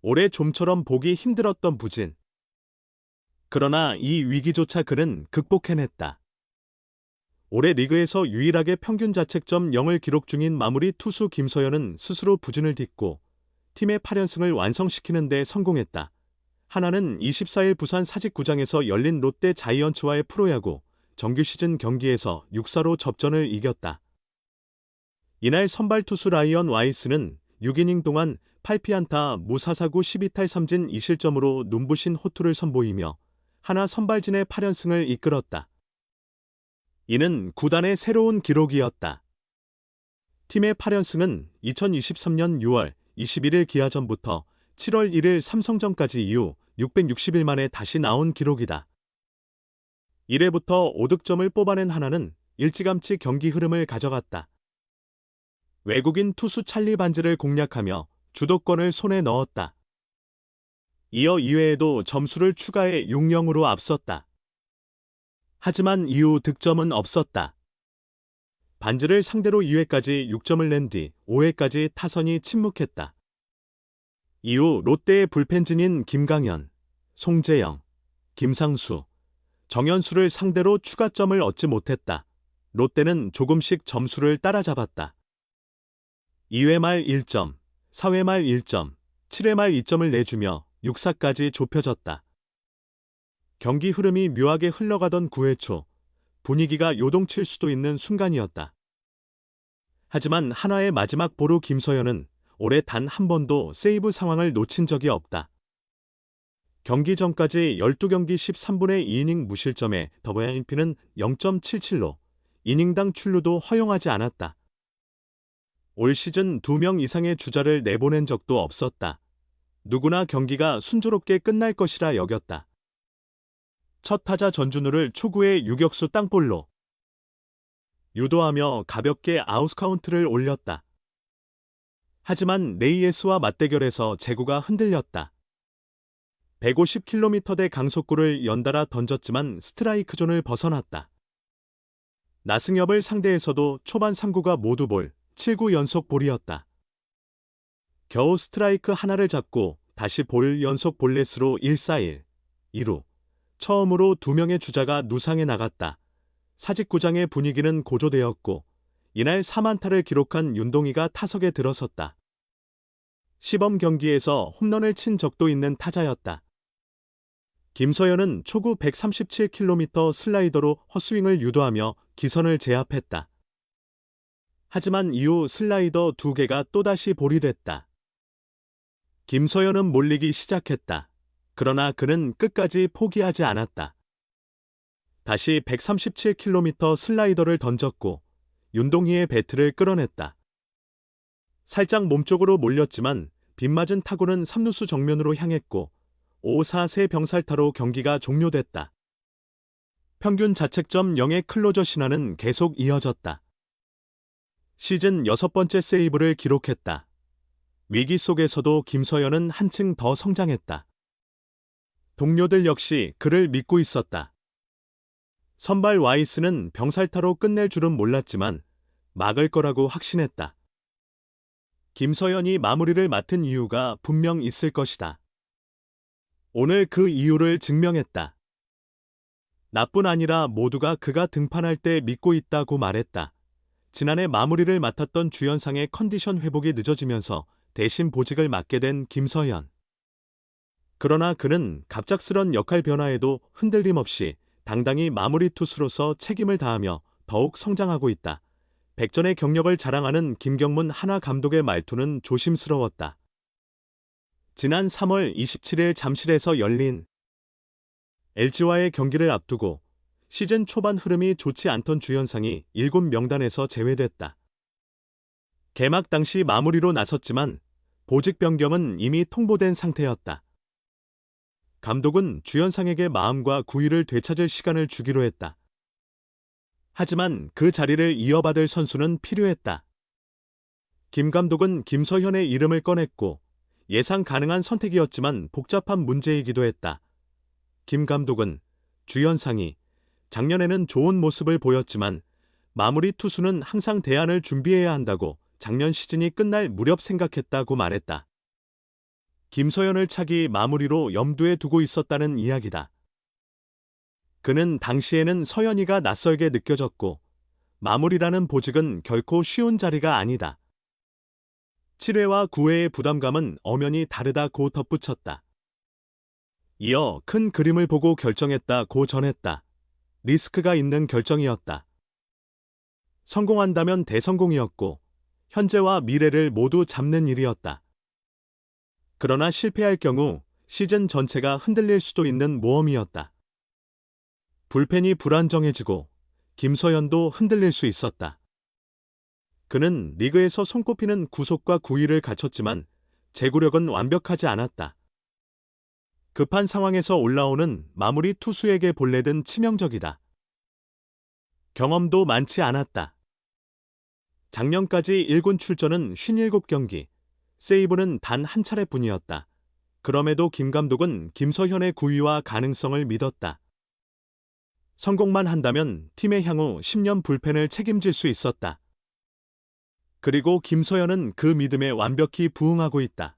올해 좀처럼 보기 힘들었던 부진. 그러나 이 위기조차 그는 극복해냈다. 올해 리그에서 유일하게 평균 자책점 0을 기록 중인 마무리 투수 김서현은 스스로 부진을 딛고 팀의 8연승을 완성시키는 데 성공했다. 하나는 24일 부산 사직구장에서 열린 롯데 자이언츠와의 프로야구 정규 시즌 경기에서 6-4로 접전을 이겼다. 이날 선발 투수 라이언 와이스는 6이닝 동안 8피안타 무사사구 12탈 3진 2실점으로 눈부신 호투를 선보이며 하나 선발진의 8연승을 이끌었다. 이는 구단의 새로운 기록이었다. 팀의 8연승은 2023년 6월 21일 기아전부터 7월 1일 삼성전까지 이후 660일 만에 다시 나온 기록이다. 1회부터 5득점을 뽑아낸 하나는 일찌감치 경기 흐름을 가져갔다. 외국인 투수 찰리 반즈를 공략하며 주도권을 손에 넣었다. 이어 2회에도 점수를 추가해 6-0으로 앞섰다. 하지만 이후 득점은 없었다. 반즈를 상대로 2회까지 6점을 낸 뒤 5회까지 타선이 침묵했다. 이후 롯데의 불펜진인 김강현, 송재영, 김상수, 정현수를 상대로 추가점을 얻지 못했다. 롯데는 조금씩 점수를 따라잡았다. 2회 말 1점, 4회 말 1점, 7회 말 2점을 내주며 6사까지 좁혀졌다. 경기 흐름이 묘하게 흘러가던 9회 초, 분위기가 요동칠 수도 있는 순간이었다. 하지만 한화의 마지막 보루 김서현은 올해 단 한 번도 세이브 상황을 놓친 적이 없다. 경기 전까지 12경기 13분의 2이닝 무실점에 WMP는 0.77로 이닝당 출루도 허용하지 않았다. 올 시즌 2명 이상의 주자를 내보낸 적도 없었다. 누구나 경기가 순조롭게 끝날 것이라 여겼다. 첫 타자 전준우를 초구의 유격수 땅볼로 유도하며 가볍게 아웃카운트를 올렸다. 하지만 레이에스와 맞대결에서 제구가 흔들렸다. 150km대 강속구를 연달아 던졌지만 스트라이크 존을 벗어났다. 나승엽을 상대해서도 초반 3구가 모두 볼, 7구 연속 볼이었다. 겨우 스트라이크 하나를 잡고 다시 볼 연속 볼넷으로 1-4-1, 2루. 처음으로 2명의 주자가 누상해 나갔다. 사직구장의 분위기는 고조되었고 이날 4안타를 기록한 윤동희가 타석에 들어섰다. 시범 경기에서 홈런을 친 적도 있는 타자였다. 김서현은 초구 137km 슬라이더로 헛스윙을 유도하며 기선을 제압했다. 하지만 이후 슬라이더 2개가 또다시 볼이 됐다. 김서현은 몰리기 시작했다. 그러나 그는 끝까지 포기하지 않았다. 다시 137km 슬라이더를 던졌고 윤동희의 배트를 끌어냈다. 살짝 몸쪽으로 몰렸지만 빗맞은 타구는 3루수 정면으로 향했고 5-4세 병살타로 경기가 종료됐다. 평균 자책점 0의 클로저 신화는 계속 이어졌다. 시즌 6번째 세이브를 기록했다. 위기 속에서도 김서현은 한층 더 성장했다. 동료들 역시 그를 믿고 있었다. 선발 와이스는 병살타로 끝낼 줄은 몰랐지만 막을 거라고 확신했다. 김서현이 마무리를 맡은 이유가 분명 있을 것이다. 오늘 그 이유를 증명했다. 나뿐 아니라 모두가 그가 등판할 때 믿고 있다고 말했다. 지난해 마무리를 맡았던 주연상의 컨디션 회복이 늦어지면서 대신 보직을 맡게 된 김서현. 그러나 그는 갑작스런 역할 변화에도 흔들림 없이 당당히 마무리 투수로서 책임을 다하며 더욱 성장하고 있다. 백전의 경력을 자랑하는 김경문 한화 감독의 말투는 조심스러웠다. 지난 3월 27일 잠실에서 열린 LG와의 경기를 앞두고 시즌 초반 흐름이 좋지 않던 주연상이 7명단에서 제외됐다. 개막 당시 마무리로 나섰지만 보직 변경은 이미 통보된 상태였다. 감독은 주연상에게 마음과 구위를 되찾을 시간을 주기로 했다. 하지만 그 자리를 이어받을 선수는 필요했다. 김 감독은 김서현의 이름을 꺼냈고 예상 가능한 선택이었지만 복잡한 문제이기도 했다. 김 감독은 주연상이 작년에는 좋은 모습을 보였지만 마무리 투수는 항상 대안을 준비해야 한다고 작년 시즌이 끝날 무렵 생각했다고 말했다. 김서현을 차기 마무리로 염두에 두고 있었다는 이야기다. 그는 당시에는 서현이가 낯설게 느껴졌고 마무리라는 보직은 결코 쉬운 자리가 아니다. 7회와 9회의 부담감은 엄연히 다르다고 덧붙였다. 이어 큰 그림을 보고 결정했다고 전했다. 리스크가 있는 결정이었다. 성공한다면 대성공이었고 현재와 미래를 모두 잡는 일이었다. 그러나 실패할 경우 시즌 전체가 흔들릴 수도 있는 모험이었다. 불펜이 불안정해지고 김서현도 흔들릴 수 있었다. 그는 리그에서 손꼽히는 구속과 구위를 갖췄지만 제구력은 완벽하지 않았다. 급한 상황에서 올라오는 마무리 투수에게 볼넷은 치명적이다. 경험도 많지 않았다. 작년까지 1군 출전은 57경기, 세이브는 단 한 차례뿐이었다. 그럼에도 김 감독은 김서현의 구위와 가능성을 믿었다. 성공만 한다면 팀의 향후 10년 불펜을 책임질 수 있었다. 그리고 김서현은 그 믿음에 완벽히 부응하고 있다.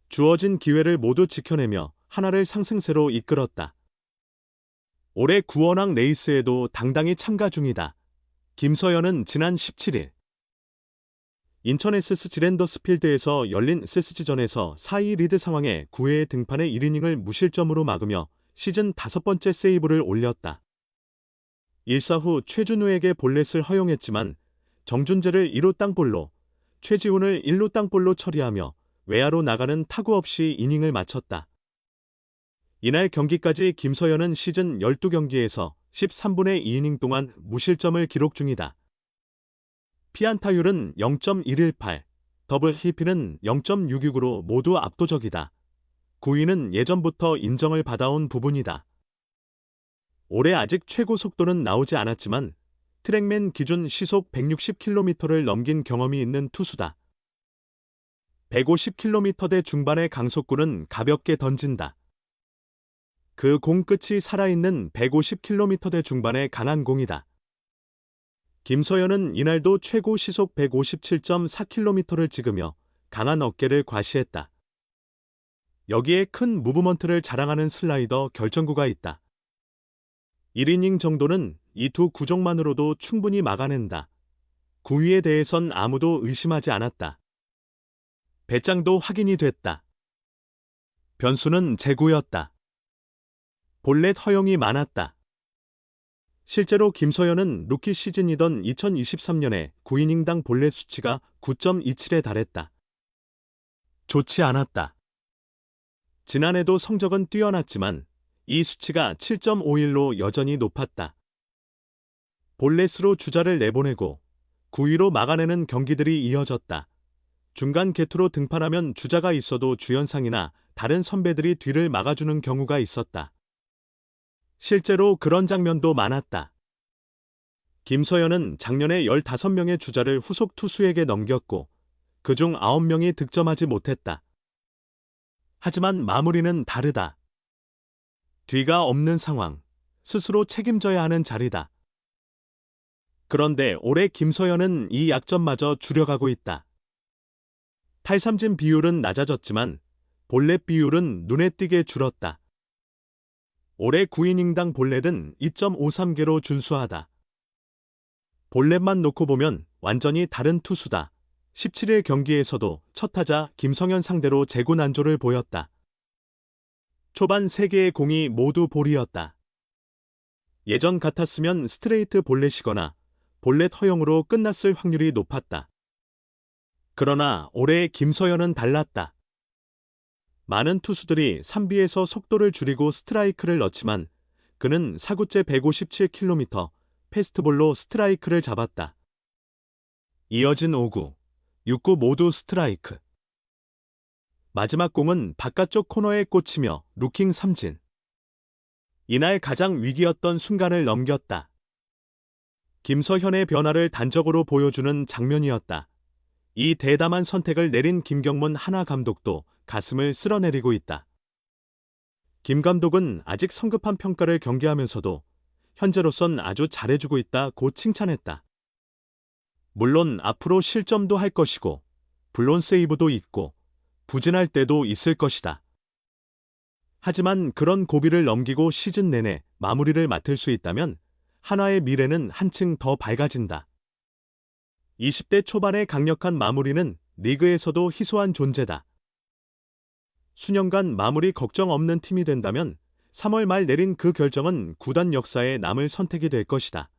주어진 기회를 모두 지켜내며 하나를 상승세로 이끌었다. 올해 구원왕 레이스에도 당당히 참가 중이다. 김서현은 지난 17일 인천 SC 지랜더스 필드에서 열린 SSG전에서 4위 리드 상황에 9회의 등판의 1이닝을 무실점으로 막으며 시즌 5번째 세이브를 올렸다. 1사 후 최준우에게 볼넷을 허용했지만 정준재를 2루 땅볼로, 최지훈을 1루 땅볼로 처리하며 외야로 나가는 타구 없이 이닝을 마쳤다. 이날 경기까지 김서현은 시즌 12경기에서 13분의 2이닝 동안 무실점을 기록 중이다. 피안타율은 0.118, 더블 히피는 0.66으로 모두 압도적이다. 9위는 예전부터 인정을 받아온 부분이다. 올해 아직 최고 속도는 나오지 않았지만 트랙맨 기준 시속 160km를 넘긴 경험이 있는 투수다. 150km대 중반의 강속구는 가볍게 던진다. 그 공 끝이 살아있는 150km대 중반의 강한 공이다. 김서현은 이날도 최고 시속 157.4km를 찍으며 강한 어깨를 과시했다. 여기에 큰 무브먼트를 자랑하는 슬라이더 결정구가 있다. 1이닝 정도는 이 두 구종만으로도 충분히 막아낸다. 9위에 대해선 아무도 의심하지 않았다. 배짱도 확인이 됐다. 변수는 제구였다. 볼넷 허용이 많았다. 실제로 김서현은 루키 시즌이던 2023년에 9이닝당 볼넷 수치가 9.27에 달했다. 좋지 않았다. 지난해도 성적은 뛰어났지만 이 수치가 7.51로 여전히 높았다. 볼넷으로 주자를 내보내고 9위로 막아내는 경기들이 이어졌다. 중간 게투로 등판하면 주자가 있어도 주연상이나 다른 선배들이 뒤를 막아주는 경우가 있었다. 실제로 그런 장면도 많았다. 김서현은 작년에 15명의 주자를 후속 투수에게 넘겼고 그중 9명이 득점하지 못했다. 하지만 마무리는 다르다. 뒤가 없는 상황, 스스로 책임져야 하는 자리다. 그런데 올해 김서현은 이 약점마저 줄여가고 있다. 탈삼진 비율은 낮아졌지만 볼넷 비율은 눈에 띄게 줄었다. 올해 9이닝당 볼넷은 2.53개로 준수하다. 볼넷만 놓고 보면 완전히 다른 투수다. 17일 경기에서도 첫 타자 김성현 상대로 제구난조를 보였다. 초반 3개의 공이 모두 볼이었다. 예전 같았으면 스트레이트 볼넷이거나 볼넷 허용으로 끝났을 확률이 높았다. 그러나 올해 김서현은 달랐다. 많은 투수들이 3비에서 속도를 줄이고 스트라이크를 넣지만 그는 4구째 157km 패스트볼로 스트라이크를 잡았다. 이어진 5구, 6구 모두 스트라이크. 마지막 공은 바깥쪽 코너에 꽂히며 루킹 삼진. 이날 가장 위기였던 순간을 넘겼다. 김서현의 변화를 단적으로 보여주는 장면이었다. 이 대담한 선택을 내린 김경문 하나 감독도 가슴을 쓸어내리고 있다. 김 감독은 아직 성급한 평가를 경계하면서도 현재로선 아주 잘해주고 있다고 칭찬했다. 물론 앞으로 실점도 할 것이고 블론 세이브도 있고 부진할 때도 있을 것이다. 하지만 그런 고비를 넘기고 시즌 내내 마무리를 맡을 수 있다면 한화의 미래는 한층 더 밝아진다. 20대 초반의 강력한 마무리는 리그에서도 희소한 존재다. 수년간 마무리 걱정 없는 팀이 된다면 3월 말 내린 그 결정은 구단 역사에 남을 선택이 될 것이다.